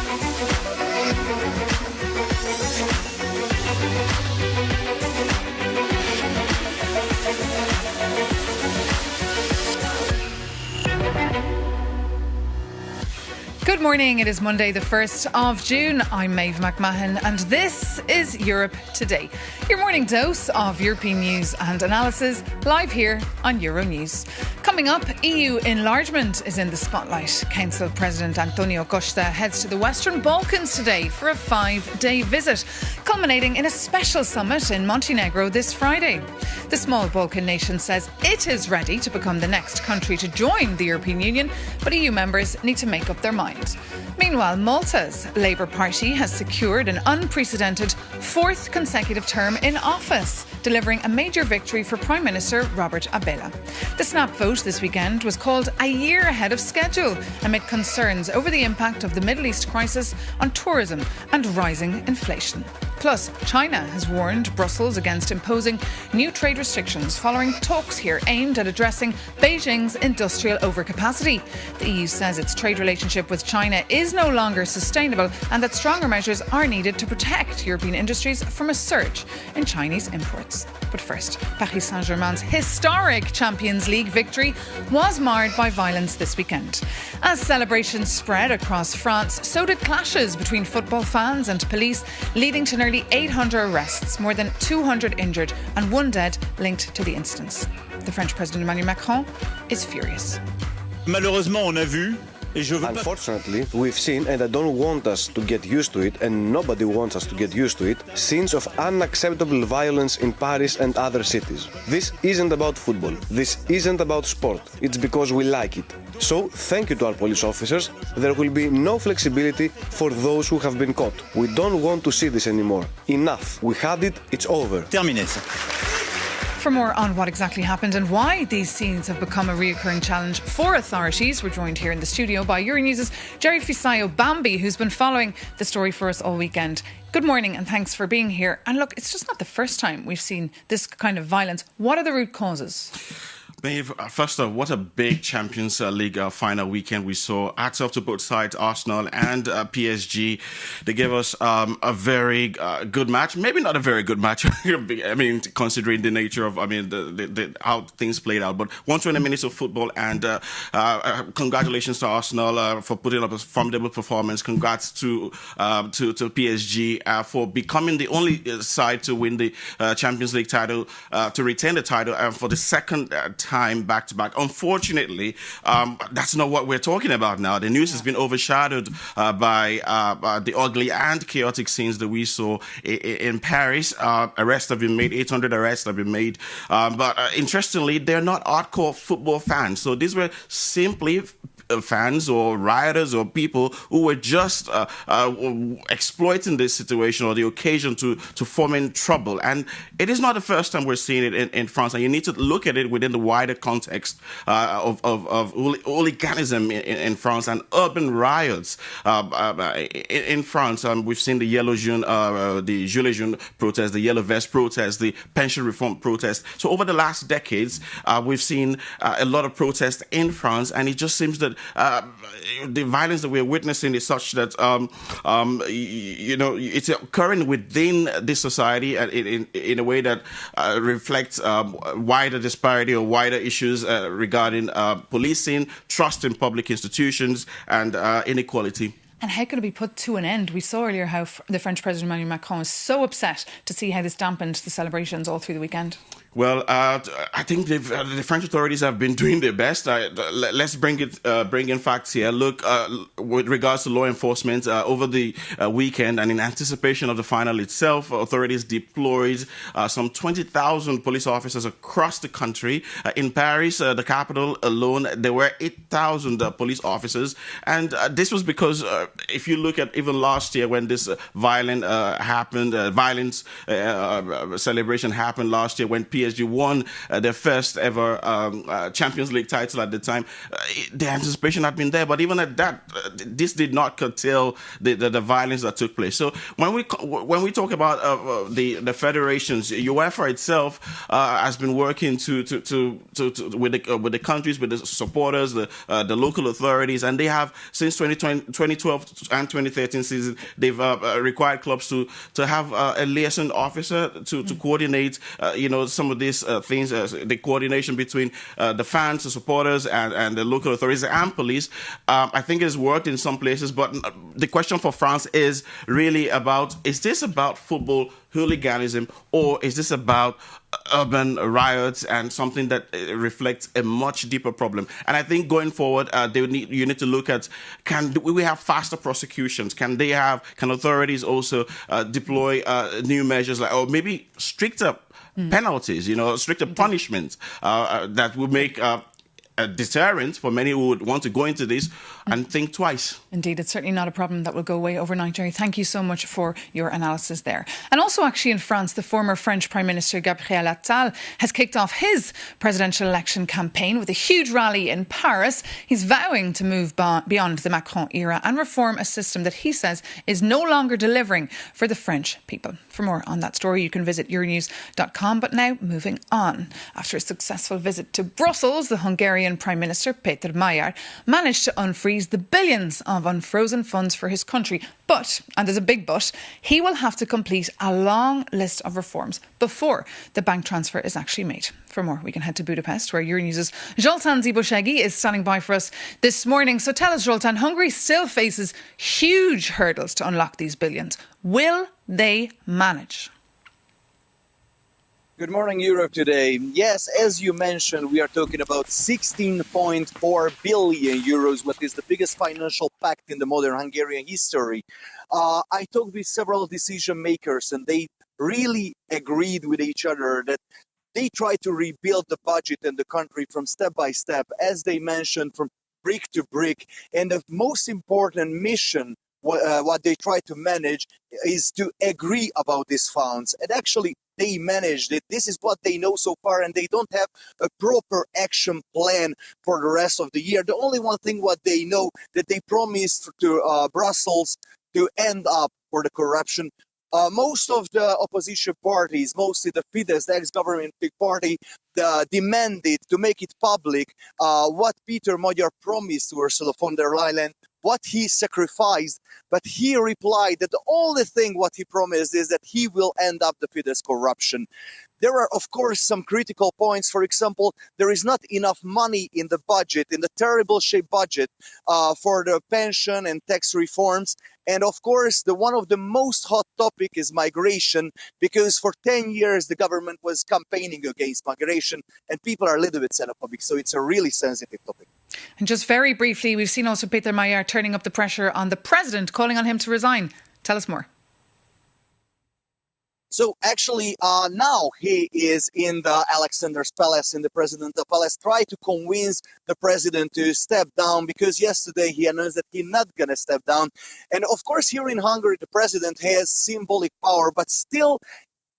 Good morning. It is Monday, the 1st of June. I'm Maeve McMahon, and this is Europe Today, your morning dose of European news and analysis, live here on Euronews. Coming up, EU enlargement is in the spotlight. Council President Antonio Costa heads to the Western Balkans today for a 5-day visit, culminating in a special summit in Montenegro this Friday. The small Balkan nation says it is ready to become the next country to join the European Union, but EU members need to make up their mind. Meanwhile, Malta's Labour Party has secured an unprecedented 4th consecutive term in office, delivering a major victory for Prime Minister Robert Abela. The snap vote this weekend was called a year ahead of schedule amid concerns over the impact of the Middle East crisis on tourism and rising inflation. Plus, China has warned Brussels against imposing new trade restrictions following talks here aimed at addressing Beijing's industrial overcapacity. The EU says its trade relationship with China is no longer sustainable and that stronger measures are needed to protect European industries from a surge in Chinese imports. But first, Paris Saint-Germain's historic Champions League victory was marred by violence this weekend. As celebrations spread across France, so did clashes between football fans and police, leading to nearly 800 arrests, more than 200 injured and 1 dead linked to the incidents. The French President Emmanuel Macron is furious. Malheureusement, on a vu. Unfortunately, we've seen, and I don't want us to get used to it, and nobody wants us to get used to it, scenes of unacceptable violence in Paris and other cities. This isn't about football. This isn't about sport. It's because we like it. So, thank you to our police officers. There will be no flexibility for those who have been caught. We don't want to see this anymore. Enough. We had it. It's over. Terminé. For more on what exactly happened and why these scenes have become a reoccurring challenge for authorities, we're joined here in the studio by Euronews' Jerry Fisayo-Bambi, who's been following the story for us all weekend. Good morning and thanks for being here. And look, it's just not the first time we've seen this kind of violence. What are the root causes? Maeve, first off, what a big Champions League final weekend we saw. Hats off to both sides, Arsenal and PSG. They gave us a very good match. Maybe not a very good match. I mean, considering the nature of, the how things played out. But 120 minutes of football, and congratulations to Arsenal for putting up a formidable performance. Congrats to PSG for becoming the only side to win the Champions League title, to retain the title, and for the second time back-to-back. Unfortunately, that's not what we're talking about now. The news has been overshadowed by the ugly and chaotic scenes that we saw in Paris. Arrests have been made, 800 arrests have been made. But interestingly, they're not hardcore football fans. So these were simply fans or rioters or people who were just exploiting this situation or the occasion to foment trouble. And it is not the first time we're seeing it in France. And you need to look at it within the wider context of hooliganism in France and urban riots in France. We've seen the Yellow June, the Gilets Jaunes protest, the Yellow Vest protest, the pension reform protest. So over the last decades, we've seen a lot of protests in France, and it just seems that the violence that we're witnessing is such that it's occurring within this society in a way that reflects wider disparity or wider issues regarding policing, trust in public institutions, and inequality. And how can it be put to an end? We saw earlier how the French President Emmanuel Macron is so upset to see how this dampened the celebrations all through the weekend. Well, I think the French authorities have been doing their best. Let's bring in facts here. Look, with regards to law enforcement, over the weekend and in anticipation of the final itself, authorities deployed some 20,000 police officers across the country. In Paris, the capital alone, there were 8,000 police officers. And this was because if you look at even last year when this violence celebration happened last year, when PSG won their first ever Champions League title at the time, the anticipation had been there. But even at that, this did not curtail the violence that took place. So when we talk about the federations, UEFA itself has been working with the countries, with the supporters, the local authorities, and they have since 2012 and 2013 season they've required clubs to have a liaison officer to coordinate some of these things, the coordination between the fans, the supporters, and the local authorities and police. I think it has worked in some places, but the question for France is really about: is this about football hooliganism, or is this about urban riots and something that reflects a much deeper problem? And I think going forward, you need to look at: can we have faster prosecutions? Can authorities also deploy new measures, or maybe stricter penalties? Stricter punishments that will make a deterrent for many who would want to go into this and think twice. Indeed, it's certainly not a problem that will go away overnight, Jerry. Thank you so much for your analysis there. And also actually in France, the former French Prime Minister Gabriel Attal has kicked off his presidential election campaign with a huge rally in Paris. He's vowing to move beyond the Macron era and reform a system that he says is no longer delivering for the French people. For more on that story, you can visit euronews.com. But now, moving on. After a successful visit to Brussels, the Hungarian Prime Minister Péter Magyar managed to unfreeze the billions of unfrozen funds for his country. But, and there's a big but, he will have to complete a long list of reforms before the bank transfer is actually made. For more, we can head to Budapest, where Euronews' Zoltán Zibosegi is standing by for us this morning. So tell us, Zoltán, Hungary still faces huge hurdles to unlock these billions. Will they manage? Good morning, Europe today. Yes, as you mentioned, we are talking about 16.4 billion euros, what is the biggest financial pact in the modern Hungarian history. I talked with several decision makers, and they really agreed with each other that they try to rebuild the budget in the country from step by step, as they mentioned, from brick to brick. And the most important mission, what they try to manage, is to agree about these funds. And actually, they managed it. This is what they know so far, and they don't have a proper action plan for the rest of the year. The only one thing what they know, that they promised to Brussels to end up for the corruption. Most of the opposition parties, mostly the Fidesz, the ex-government party, demanded to make it public what Péter Magyar promised to Ursula von der Leyen, what he sacrificed, but he replied that the only thing what he promised is that he will end up the Fidesz corruption. There are, of course, some critical points. For example, there is not enough money in the budget, in the terrible shaped budget, for the pension and tax reforms. And of course, one of the most hot topic is migration, because for 10 years, the government was campaigning against migration, and people are a little bit xenophobic. So it's a really sensitive topic. And just very briefly, we've seen also Péter Magyar turning up the pressure on the president, calling on him to resign. Tell us more. So actually, now he is in the Alexander's Palace, in the President's Palace, try to convince the president to step down, because yesterday he announced that he's not going to step down. And of course, here in Hungary, the president has symbolic power, but still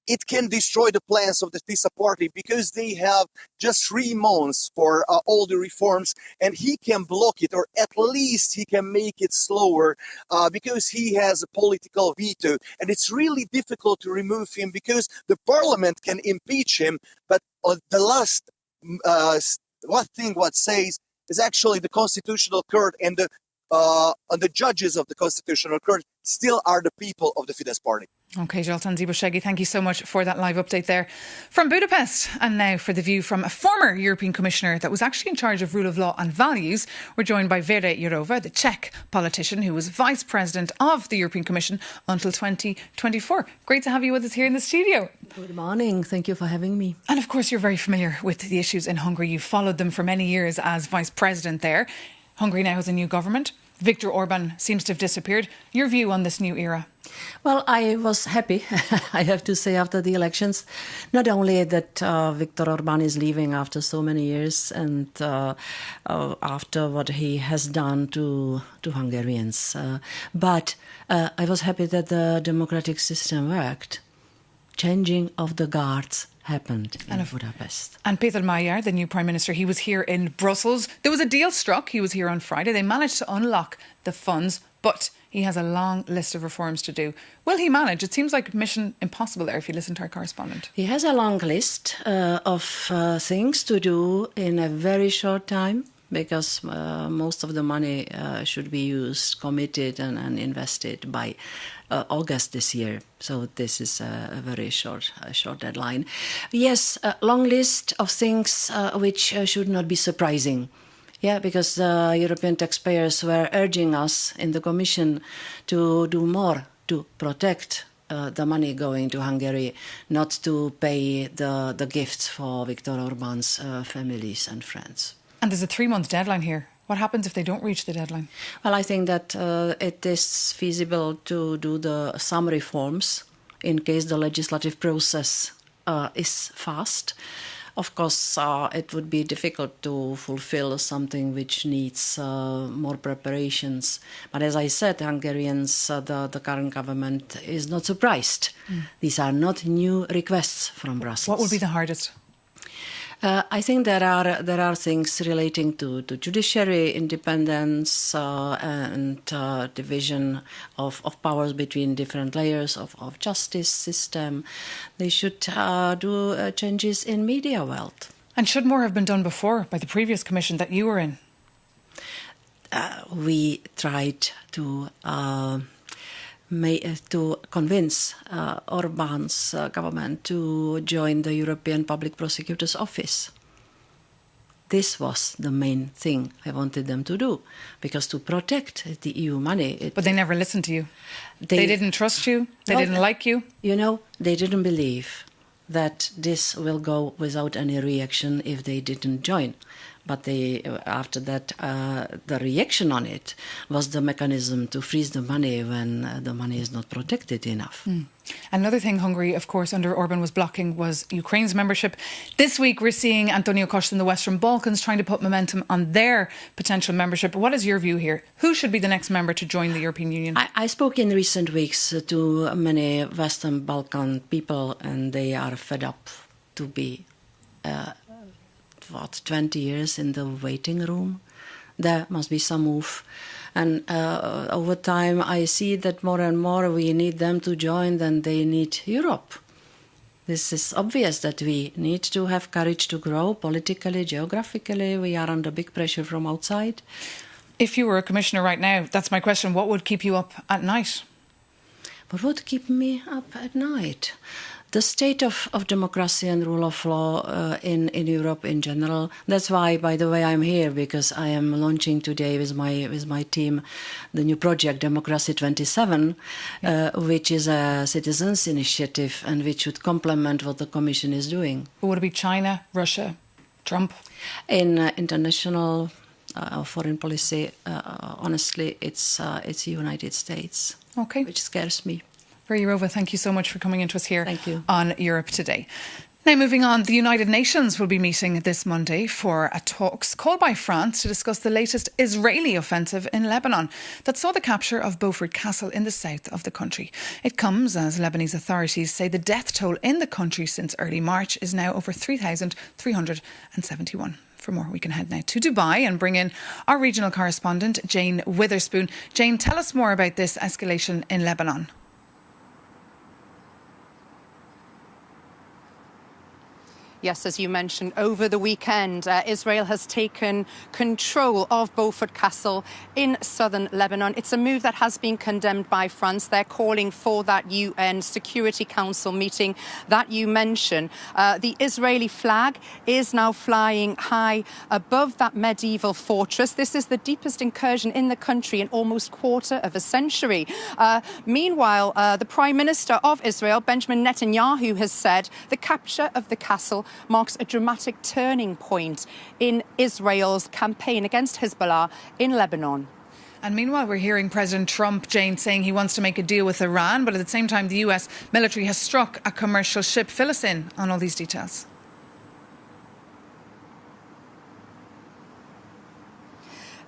it can destroy the plans of the TISA party, because they have just 3 months for all the reforms, and he can block it, or at least he can make it slower, because he has a political veto. And it's really difficult to remove him, because the parliament can impeach him, but the last what says is actually the Constitutional Court, and the judges of the Constitutional Court still are the people of the Fidesz party. OK, Zoltán Zibosegi, thank you so much for that live update there from Budapest. And now for the view from a former European Commissioner that was actually in charge of rule of law and values. We're joined by Vera Jourova, the Czech politician who was Vice President of the European Commission until 2024. Great to have you with us here in the studio. Good morning. Thank you for having me. And of course, you're very familiar with the issues in Hungary. You followed them for many years as Vice President there. Hungary now has a new government. Viktor Orban seems to have disappeared. Your view on this new era? Well, I was happy, I have to say, after the elections. Not only that Viktor Orban is leaving after so many years, and after what he has done to Hungarians, but I was happy that the democratic system worked. changing of the guards happened in Budapest. And Peter Mayer, the new Prime Minister, he was here in Brussels. There was a deal struck. He was here on Friday. They managed to unlock the funds, but he has a long list of reforms to do. Will he manage? It seems like mission impossible there if you listen to our correspondent. He has a long list of things to do in a very short time, because most of the money should be used, committed and invested by August this year. So this is a very short deadline. Yes, a long list of things which should not be surprising. Yeah, because European taxpayers were urging us in the Commission to do more to protect the money going to Hungary, not to pay the gifts for Viktor Orban's families and friends. And there's a 3-month deadline here. What happens if they don't reach the deadline? Well, I think that it is feasible to do some reforms in case the legislative process is fast. Of course, it would be difficult to fulfill something which needs more preparations. But as I said, Hungarians, the current government is not surprised. These are not new requests from Brussels. What would be the hardest? I think there are things relating to judiciary independence and division of powers between different layers of justice system. They should do changes in media world. And should more have been done before by the previous commission that you were in? We tried to convince Orban's government to join the European Public Prosecutor's Office. This was the main thing I wanted them to do, because to protect the EU money... But they never listened to you. They didn't trust you. They didn't like you. You know, they didn't believe that this will go without any reaction if they didn't join. But after that, the reaction on it was the mechanism to freeze the money when the money is not protected enough. Another thing Hungary, of course, under Orban was blocking was Ukraine's membership. This week, we're seeing Antonio Costa in the Western Balkans trying to put momentum on their potential membership. What is your view here? Who should be the next member to join the European Union? I spoke in recent weeks to many Western Balkan people, and they are fed up to be 20 years in the waiting room. There must be some move. And over time, I see that more and more we need them to join than they need Europe. This is obvious that we need to have courage to grow politically, geographically. We are under big pressure from outside. If you were a commissioner right now, that's my question, what would keep you up at night? What would keep me up at night? The state of democracy and rule of law in Europe in general. That's why, by the way, I'm here, because I am launching today with my team the new project Democracy 27, which is a citizens' initiative and which would complement what the Commission is doing. But would it be China, Russia, Trump? In international foreign policy, honestly, it's the United States, which scares me. Vera Jourova, thank you so much for coming into us here on Europe Today. Now, moving on, the United Nations will be meeting this Monday for a talks called by France to discuss the latest Israeli offensive in Lebanon that saw the capture of Beaufort Castle in the south of the country. It comes as Lebanese authorities say the death toll in the country since early March is now over 3,371. For more, we can head now to Dubai and bring in our regional correspondent, Jane Witherspoon. Jane, tell us more about this escalation in Lebanon. Yes, as you mentioned, over the weekend, Israel has taken control of Beaufort Castle in southern Lebanon. It's a move that has been condemned by France. They're calling for that UN Security Council meeting that you mentioned. The Israeli flag is now flying high above that medieval fortress. This is the deepest incursion in the country in almost a quarter of a century. Meanwhile, the Prime Minister of Israel, Benjamin Netanyahu, has said the capture of the castle marks a dramatic turning point in Israel's campaign against Hezbollah in Lebanon. And meanwhile, we're hearing President Trump, Jane, saying he wants to make a deal with Iran, but at the same time, the US military has struck a commercial ship. Fill us in on all these details.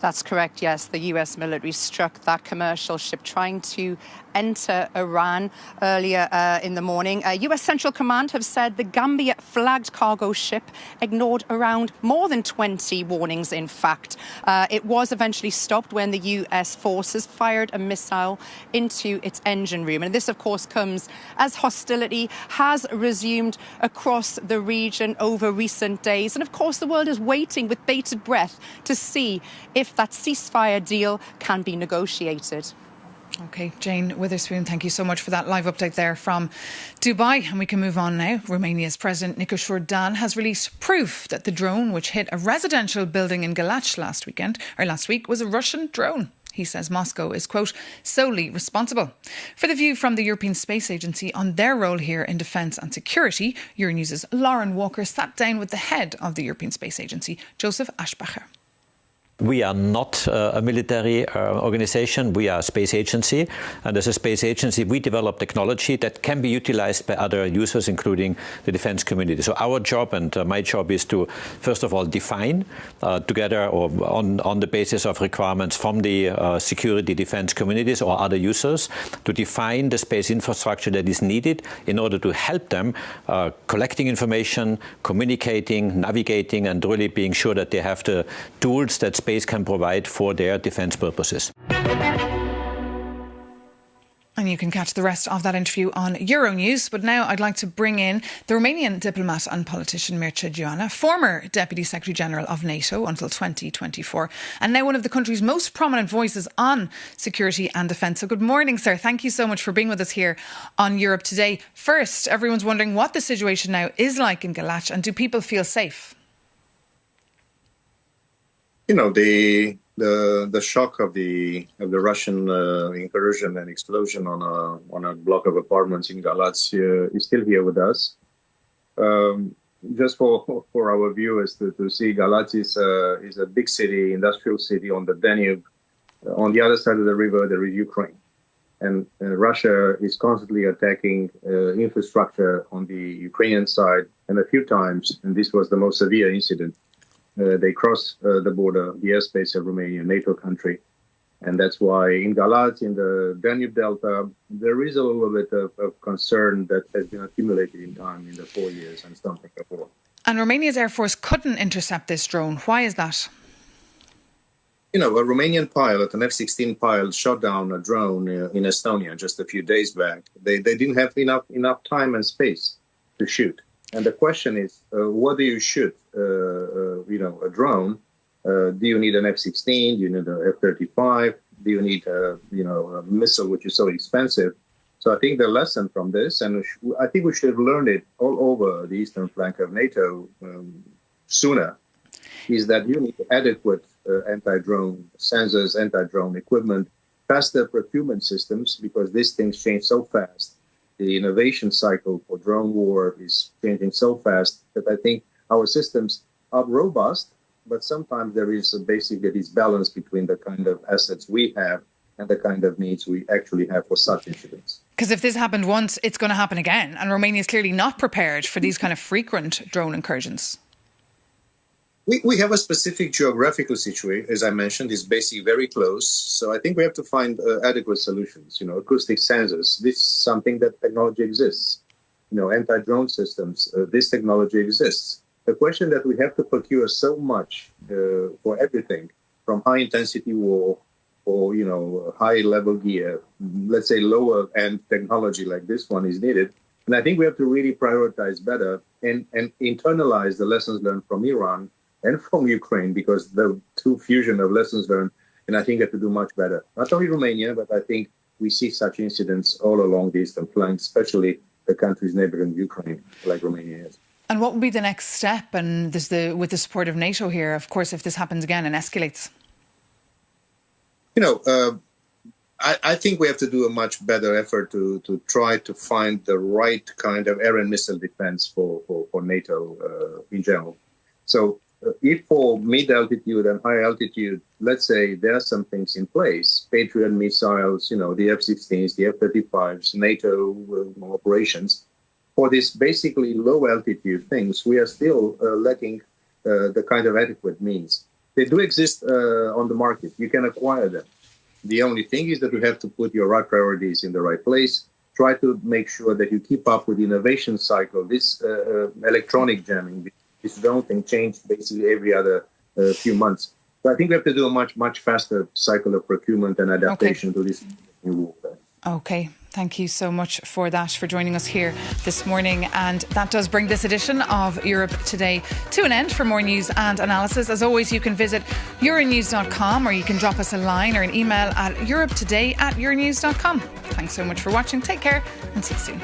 That's correct, yes. The US military struck that commercial ship trying to enter Iran earlier in the morning. US Central Command have said the Gambia-flagged cargo ship ignored around more than 20 warnings, in fact. It was eventually stopped when the US forces fired a missile into its engine room. And this, of course, comes as hostility has resumed across the region over recent days. And, of course, the world is waiting with bated breath to see if that ceasefire deal can be negotiated. OK, Jane Witherspoon, thank you so much for that live update there from Dubai. And we can move on now. Romania's President Nicos Jordan has released proof that the drone which hit a residential building in Galați last week was a Russian drone. He says Moscow is, quote, solely responsible. For the view from the European Space Agency on their role here in defence and security, Euronews' Lauren Walker sat down with the head of the European Space Agency, Joseph Aschbacher. We are not a military organization. We are a space agency. And as a space agency, we develop technology that can be utilized by other users, including the defense community. So our job and my job is to, first of all, define together or on the basis of requirements from the security defense communities or other users, to define the space infrastructure that is needed in order to help them collecting information, communicating, navigating, and really being sure that they have the tools that space can provide for their defense purposes. And you can catch the rest of that interview on Euronews. But now I'd like to bring in the Romanian diplomat and politician Mircea Joana, former Deputy Secretary General of NATO until 2024, and now one of the country's most prominent voices on security and defence. So good morning, sir. Thank you so much for being with us here on Europe Today. First, everyone's wondering what the situation now is like in Galați, and do people feel safe? You know, the shock of the Russian incursion and explosion on a block of apartments in Galați is still here with us. Just for our viewers to see, Galați is a big city, industrial city on the Danube. On the other side of the river, there is Ukraine, and Russia is constantly attacking infrastructure on the Ukrainian side, and a few times, and this was the most severe incident. They cross the border, the airspace of Romania, NATO country. And that's why in Galați, in the Danube Delta, there is a little bit of concern that has been accumulated in time in the 4 years and something before. And Romania's Air Force couldn't intercept this drone. Why is that? You know, a Romanian pilot, an F-16 pilot, shot down a drone in Estonia just a few days back. They didn't have enough time and space to shoot. And the question is, what do you shoot? A drone? Do you need an F-16? Do you need an F-35? Do you need a missile which is so expensive? So I think the lesson from this, and I think we should have learned it all over the eastern flank of NATO sooner, is that you need adequate anti-drone sensors, anti-drone equipment, faster procurement systems, because these things change so fast. The innovation cycle for drone war is changing so fast that I think our systems are robust, but sometimes there is basically this balance between the kind of assets we have and the kind of needs we actually have for such incidents. Because if this happened once, it's going to happen again. And Romania is clearly not prepared for these kind of frequent drone incursions. We have a specific geographical situation, as I mentioned, is basically very close. So I think we have to find adequate solutions. Acoustic sensors, this is something that technology exists. Anti-drone systems, this technology exists. The question that we have to procure so much for everything, from high-intensity war or, high-level gear, let's say lower-end technology like this one is needed. And I think we have to really prioritize better and internalize the lessons learned from Iran and from Ukraine, because the two fusion of lessons learned, and I think we have to do much better. Not only Romania, but I think we see such incidents all along the eastern flank, especially the countries neighboring Ukraine, like Romania is. And what would be the next step? And with the support of NATO here, of course, if this happens again and escalates? I think we have to do a much better effort to try to find the right kind of air and missile defense for NATO in general. So if for mid-altitude and high-altitude, let's say there are some things in place, Patriot missiles, the F-16s, the F-35s, NATO operations, for these basically low-altitude things, we are still lacking the kind of adequate means. They do exist on the market. You can acquire them. The only thing is that you have to put your right priorities in the right place. Try to make sure that you keep up with the innovation cycle. This electronic jamming, this drone thing changed basically every other few months. So I think we have to do a much faster cycle of procurement and adaptation to this new warfare. Okay. Thank you so much for that, for joining us here this morning. And that does bring this edition of Europe Today to an end. For more news and analysis, as always, you can visit euronews.com, or you can drop us a line or an email at europetoday@euronews.com. Thanks so much for watching. Take care and see you soon.